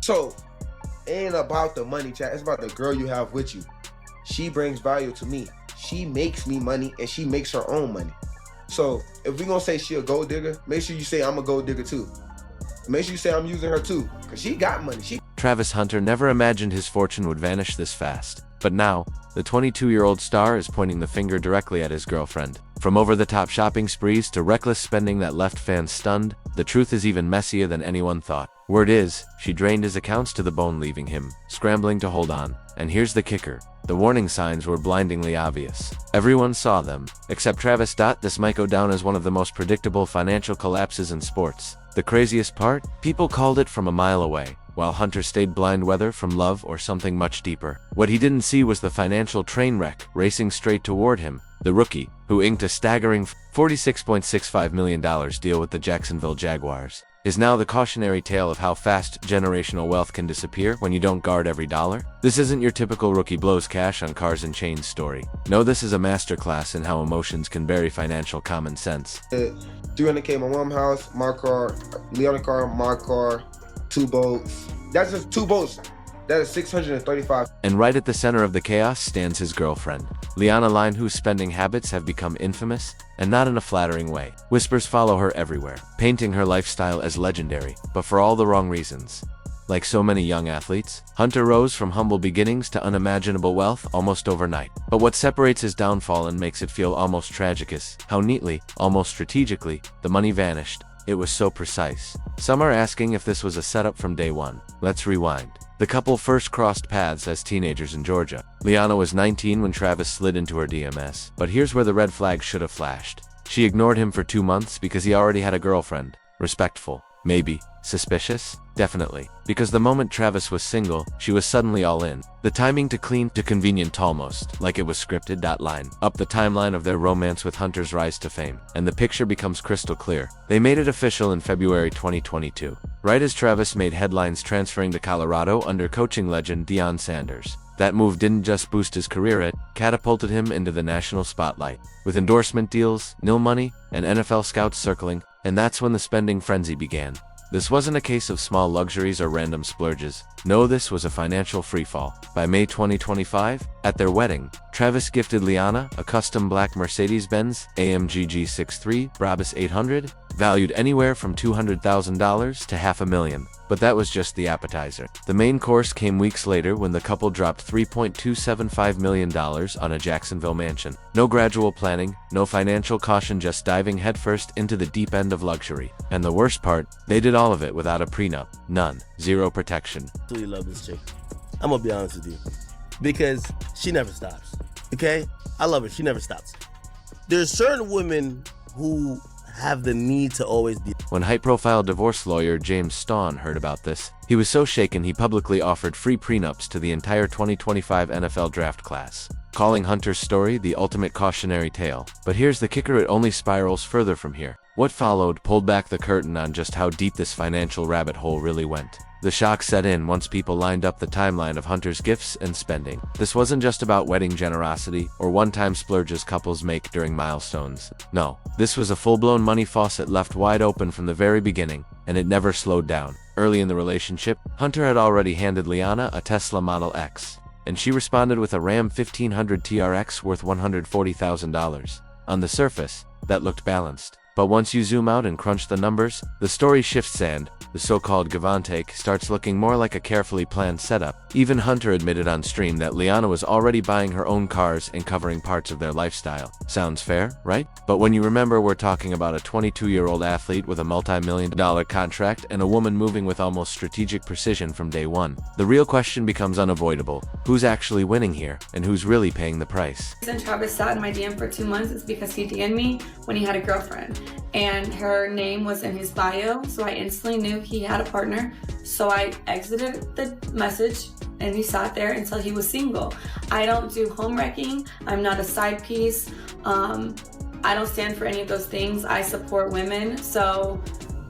So, it ain't about the money, chat. It's about the girl you have with you. She brings value to me. She makes me money, and she makes her own money. So, if we gonna say she a gold digger, make sure you say I'm a gold digger too. Make sure you say I'm using her too, because she got money. Travis Hunter never imagined his fortune would vanish this fast. But now, the 22-year-old star is pointing the finger directly at his girlfriend. From over-the-top shopping sprees to reckless spending that left fans stunned, the truth is even messier than anyone thought. Word is, she drained his accounts to the bone, leaving him scrambling to hold on. And here's the kicker. The warning signs were blindingly obvious. Everyone saw them, except Travis. This might go down as one of the most predictable financial collapses in sports. The craziest part? People called it from a mile away, while Hunter stayed blind, whether from love or something much deeper. What he didn't see was the financial train wreck racing straight toward him. The rookie, who inked a staggering $46.65 million deal with the Jacksonville Jaguars, is now the cautionary tale of how fast generational wealth can disappear when you don't guard every dollar. This isn't your typical rookie blows cash on cars and chains story. No, this is a masterclass in how emotions can bury financial common sense. 300K my mom's house, my car, Lyanna car, my car, 2 boats. That's just 2 boats. That is 635. And right at the center of the chaos stands his girlfriend, Lyanna Line, whose spending habits have become infamous, and not in a flattering way. Whispers follow her everywhere, painting her lifestyle as legendary, but for all the wrong reasons. Like so many young athletes, Hunter rose from humble beginnings to unimaginable wealth almost overnight. But what separates his downfall and makes it feel almost tragic is how neatly, almost strategically, the money vanished. It was so precise. Some are asking if this was a setup from day one. Let's rewind. The couple first crossed paths as teenagers in Georgia. Lyanna was 19 when Travis slid into her DMs. But here's where the red flag should have flashed. She ignored him for 2 months because he already had a girlfriend. Respectful? Maybe. Suspicious? Definitely. Because the moment Travis was single, she was suddenly all in. The timing to clean to convenient, almost like it was scripted. Line up the timeline of their romance with Hunter's rise to fame, and the picture becomes crystal clear. They made it official in February 2022, right as Travis made headlines transferring to Colorado under coaching legend Deion Sanders. That move didn't just boost his career, it catapulted him into the national spotlight, with endorsement deals, nil money, and NFL scouts circling, and that's when the spending frenzy began. This wasn't a case of small luxuries or random splurges. No, this was a financial freefall. By May 2025, at their wedding, Travis gifted Lyanna a custom black Mercedes-Benz AMG G63 Brabus 800, valued anywhere from $200,000 to $500,000. But that was just the appetizer. The main course came weeks later when the couple dropped $3.275 million on a Jacksonville mansion. No gradual planning, no financial caution, just diving headfirst into the deep end of luxury. And the worst part, they did all of it without a prenup. None. Zero protection. I absolutely love this chick. I'm gonna be honest with you. Because she never stops. Okay? I love her. She never stops. There's certain women who have the need to always be. When high-profile divorce lawyer James Stawn heard about this, he was so shaken he publicly offered free prenups to the entire 2025 NFL draft class, calling Hunter's story the ultimate cautionary tale. But here's the kicker, it only spirals further from here. What followed pulled back the curtain on just how deep this financial rabbit hole really went. The shock set in once people lined up the timeline of Hunter's gifts and spending. This wasn't just about wedding generosity or one-time splurges couples make during milestones. No, this was a full-blown money faucet left wide open from the very beginning, and it never slowed down. Early in the relationship, Hunter had already handed Lyanna a Tesla Model X, and she responded with a Ram 1500 TRX worth $140,000. On the surface, that looked balanced. But once you zoom out and crunch the numbers, the story shifts and the so-called give and take starts looking more like a carefully planned setup. Even Hunter admitted on stream that Lyanna was already buying her own cars and covering parts of their lifestyle. Sounds fair, right? But when you remember we're talking about a 22-year-old athlete with a multi-million-dollar contract and a woman moving with almost strategic precision from day one, the real question becomes unavoidable. Who's actually winning here, and who's really paying the price? The reason Travis sat in my DM for 2 months is because he DM'd me when he had a girlfriend, and her name was in his bio, so I instantly knew he had a partner. So I exited the message and he sat there until he was single. I don't do home wrecking. I'm not a side piece. I don't stand for any of those things. I support women, so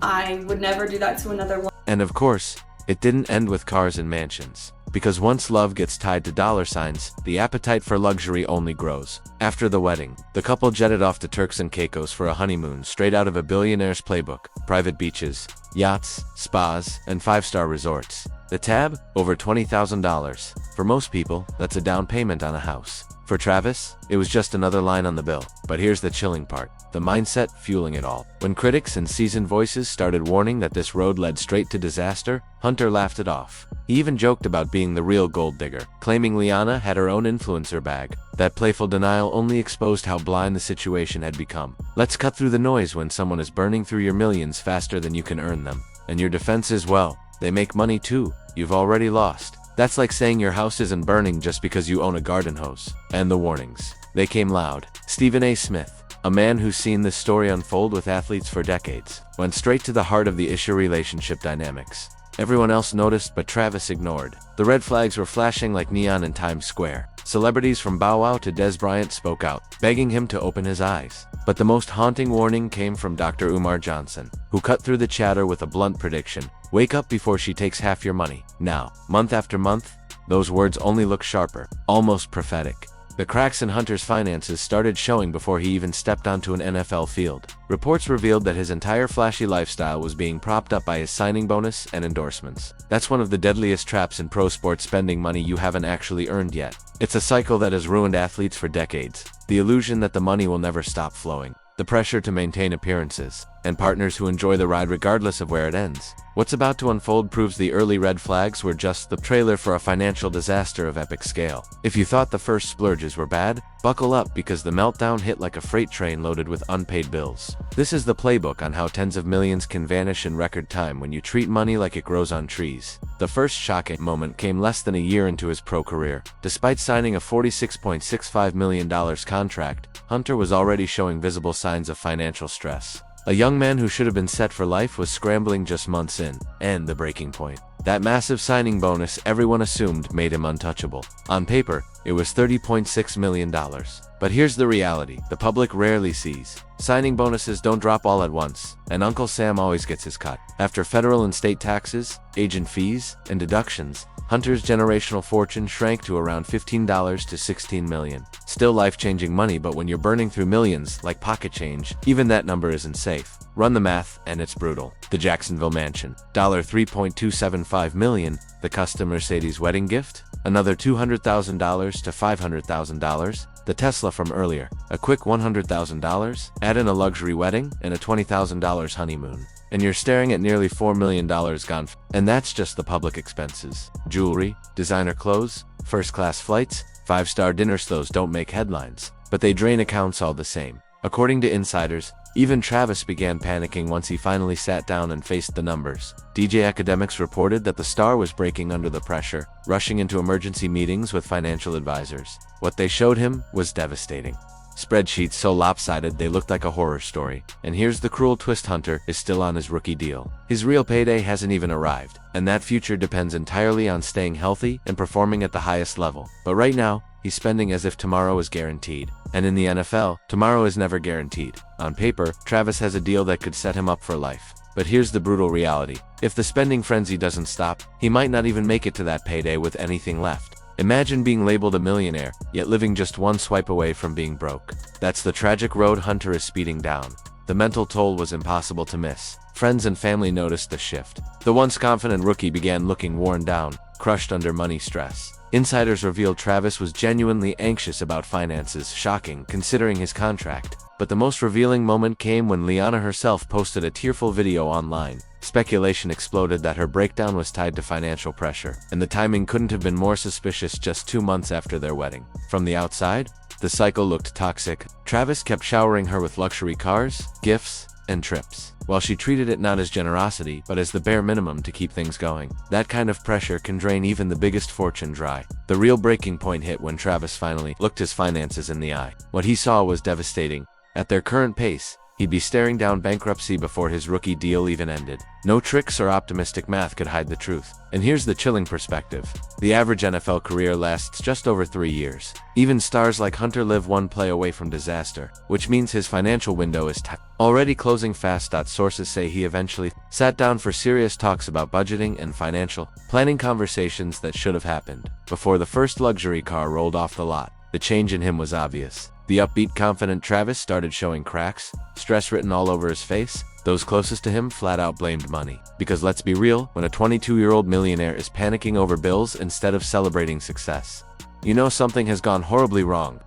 I would never do that to another woman. And of course, it didn't end with cars and mansions. Because once love gets tied to dollar signs, the appetite for luxury only grows. After the wedding, the couple jetted off to Turks and Caicos for a honeymoon straight out of a billionaire's playbook. Private beaches, yachts, spas, and 5-star resorts. The tab? Over $20,000. For most people, that's a down payment on a house. For Travis, it was just another line on the bill. But here's the chilling part. The mindset fueling it all. When critics and seasoned voices started warning that this road led straight to disaster, Hunter laughed it off. He even joked about being the real gold digger, claiming Lyanna had her own influencer bag. That playful denial only exposed how blind the situation had become. Let's cut through the noise when someone is burning through your millions faster than you can earn them. And your defense is, well, they make money too. You've already lost. That's like saying your house isn't burning just because you own a garden hose. And the warnings. They came loud. Stephen A. Smith, a man who's seen this story unfold with athletes for decades, went straight to the heart of the issue: relationship dynamics. Everyone else noticed, but Travis ignored. The red flags were flashing like neon in Times Square. Celebrities from Bow Wow to Des Bryant spoke out, begging him to open his eyes. But the most haunting warning came from Dr. Umar Johnson, who cut through the chatter with a blunt prediction: wake up before she takes half your money. Now, month after month, those words only look sharper, almost prophetic. The cracks in Hunter's finances started showing before he even stepped onto an NFL field. Reports revealed that his entire flashy lifestyle was being propped up by his signing bonus and endorsements. That's one of the deadliest traps in pro sports: spending money you haven't actually earned yet. It's a cycle that has ruined athletes for decades. The illusion that the money will never stop flowing. The pressure to maintain appearances, and partners who enjoy the ride regardless of where it ends. What's about to unfold proves the early red flags were just the trailer for a financial disaster of epic scale. If you thought the first splurges were bad, buckle up, because the meltdown hit like a freight train loaded with unpaid bills. This is the playbook on how tens of millions can vanish in record time when you treat money like it grows on trees. The first shocking moment came less than a year into his pro career. Despite signing a $46.65 million contract, Hunter was already showing visible signs of financial stress. A young man who should have been set for life was scrambling just months in. And the breaking point. That massive signing bonus everyone assumed made him untouchable. On paper, it was $30.6 million. But here's the reality the public rarely sees. Signing bonuses don't drop all at once, and Uncle Sam always gets his cut. After federal and state taxes, agent fees, and deductions, Hunter's generational fortune shrank to around $15 to $16 million. Still life-changing money, but when you're burning through millions, like pocket change, even that number isn't safe. Run the math, and it's brutal. The Jacksonville mansion, $3.275 million. The custom Mercedes wedding gift, another $200,000 to $500,000. The Tesla from earlier, a quick $100,000. Add in a luxury wedding and a $20,000 honeymoon, and you're staring at nearly $4 million gone. And that's just the public expenses. Jewelry, designer clothes, first-class flights, five-star dinners. Those don't make headlines, but they drain accounts all the same. According to insiders, even Travis began panicking once he finally sat down and faced the numbers. DJ Academics reported that the star was breaking under the pressure, rushing into emergency meetings with financial advisors. What they showed him was devastating. Spreadsheets so lopsided they looked like a horror story. And here's the cruel twist: Hunter is still on his rookie deal. His real payday hasn't even arrived, and that future depends entirely on staying healthy and performing at the highest level. But right now, he's spending as if tomorrow is guaranteed. And in the NFL, tomorrow is never guaranteed. On paper, Travis has a deal that could set him up for life. But here's the brutal reality. If the spending frenzy doesn't stop, he might not even make it to that payday with anything left. Imagine being labeled a millionaire, yet living just one swipe away from being broke. That's the tragic road Hunter is speeding down. The mental toll was impossible to miss. Friends and family noticed the shift. The once confident rookie began looking worn down, crushed under money stress. Insiders revealed Travis was genuinely anxious about finances, shocking considering his contract. But the most revealing moment came when Lyanna herself posted a tearful video online. Speculation exploded that her breakdown was tied to financial pressure, and the timing couldn't have been more suspicious just 2 months after their wedding. From the outside, the cycle looked toxic. Travis kept showering her with luxury cars, gifts, and trips, while she treated it not as generosity, but as the bare minimum to keep things going. That kind of pressure can drain even the biggest fortune dry. The real breaking point hit when Travis finally looked his finances in the eye. What he saw was devastating. At their current pace, he'd be staring down bankruptcy before his rookie deal even ended. No tricks or optimistic math could hide the truth. And here's the chilling perspective. The average NFL career lasts just over 3 years. Even stars like Hunter live one play away from disaster, which means his financial window is already closing fast. Sources say he eventually sat down for serious talks about budgeting and financial planning, conversations that should have happened before the first luxury car rolled off the lot. The change in him was obvious. The upbeat, confident Travis started showing cracks, stress written all over his face, Those closest to him flat out blamed money. Because let's be real, when a 22-year-old millionaire is panicking over bills instead of celebrating success, you know something has gone horribly wrong.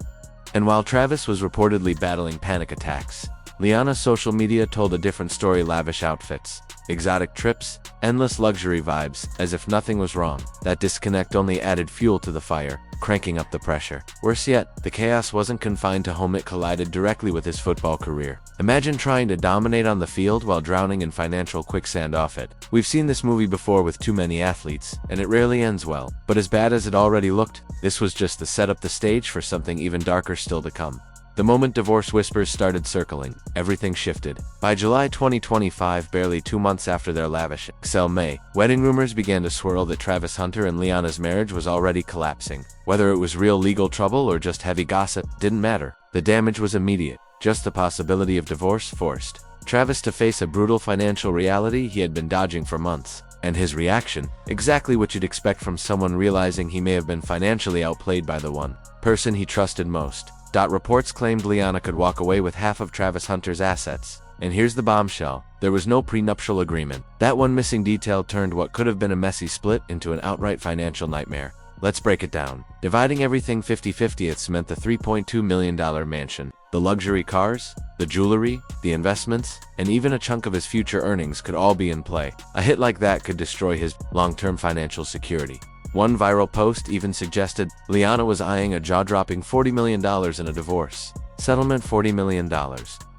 And while Travis was reportedly battling panic attacks, Lyanna's social media told a different story: lavish outfits, exotic trips, endless luxury vibes, as if nothing was wrong. That disconnect only added fuel to the fire, cranking up the pressure. Worse yet, the chaos wasn't confined to home, it collided directly with his football career. Imagine trying to dominate on the field while drowning in financial quicksand off it. We've seen this movie before with too many athletes, and it rarely ends well. But as bad as it already looked, this was just to set up the stage for something even darker still to come. The moment divorce whispers started circling, everything shifted. By July 2025, barely 2 months after their lavish May, wedding rumors began to swirl that Travis Hunter and Lyanna's marriage was already collapsing. Whether it was real legal trouble or just heavy gossip, didn't matter. The damage was immediate, just the possibility of divorce forced Travis to face a brutal financial reality he had been dodging for months. And his reaction, exactly what you'd expect from someone realizing he may have been financially outplayed by the one person he trusted most. Reports claimed Lyanna could walk away with half of Travis Hunter's assets. And here's the bombshell: there was no prenuptial agreement. That one missing detail turned what could have been a messy split into an outright financial nightmare. Let's break it down. Dividing everything 50-50 meant the $3.2 million mansion, the luxury cars, the jewelry, the investments, and even a chunk of his future earnings could all be in play. A hit like that could destroy his long-term financial security. One viral post even suggested Lyanna was eyeing a jaw-dropping $40 million in a divorce settlement. $40 million.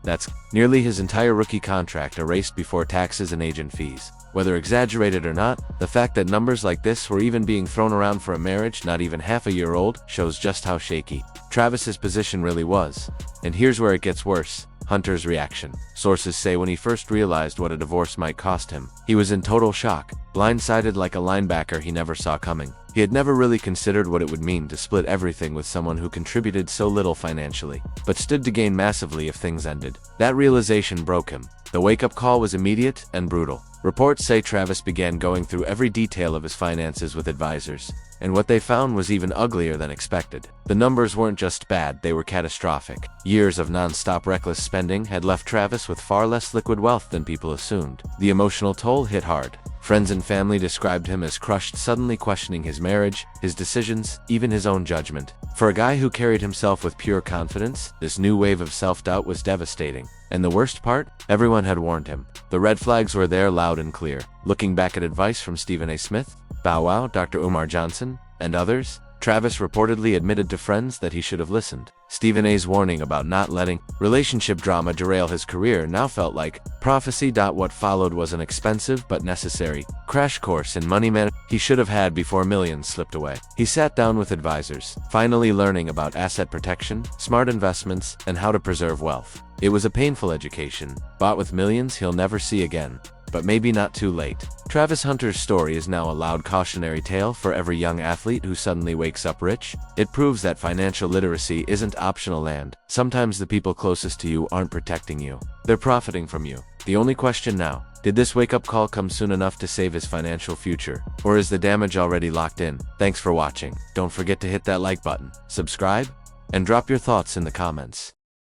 That's nearly his entire rookie contract erased before taxes and agent fees. Whether exaggerated or not, the fact that numbers like this were even being thrown around for a marriage not even half a year old shows just how shaky Travis's position really was. And here's where it gets worse: Hunter's reaction. Sources say when he first realized what a divorce might cost him, he was in total shock, blindsided like a linebacker he never saw coming. He had never really considered what it would mean to split everything with someone who contributed so little financially, but stood to gain massively if things ended. That realization broke him. The wake-up call was immediate and brutal. Reports say Travis began going through every detail of his finances with advisors, and what they found was even uglier than expected. The numbers weren't just bad, they were catastrophic. Years of non-stop reckless spending had left Travis with far less liquid wealth than people assumed. The emotional toll hit hard. Friends and family described him as crushed, suddenly questioning his marriage, his decisions, even his own judgment. For a guy who carried himself with pure confidence, this new wave of self-doubt was devastating. And the worst part? Everyone had warned him. The red flags were there, loud and clear. Looking back at advice from Stephen A. Smith, Bow Wow, Dr. Umar Johnson, and others, Travis reportedly admitted to friends that he should have listened. Stephen A.'s warning about not letting relationship drama derail his career now felt like prophecy. What followed was an expensive but necessary crash course in money management he should have had before millions slipped away. He sat down with advisors, finally learning about asset protection, smart investments, and how to preserve wealth. It was a painful education, bought with millions he'll never see again. But maybe not too late. Travis Hunter's story is now a loud cautionary tale for every young athlete who suddenly wakes up rich. It proves that financial literacy isn't optional land. Sometimes the people closest to you aren't protecting you. They're profiting from you. The only question now: did this wake-up call come soon enough to save his financial future? Or is the damage already locked in? Thanks for watching. Don't forget to hit that like button, subscribe, and drop your thoughts in the comments.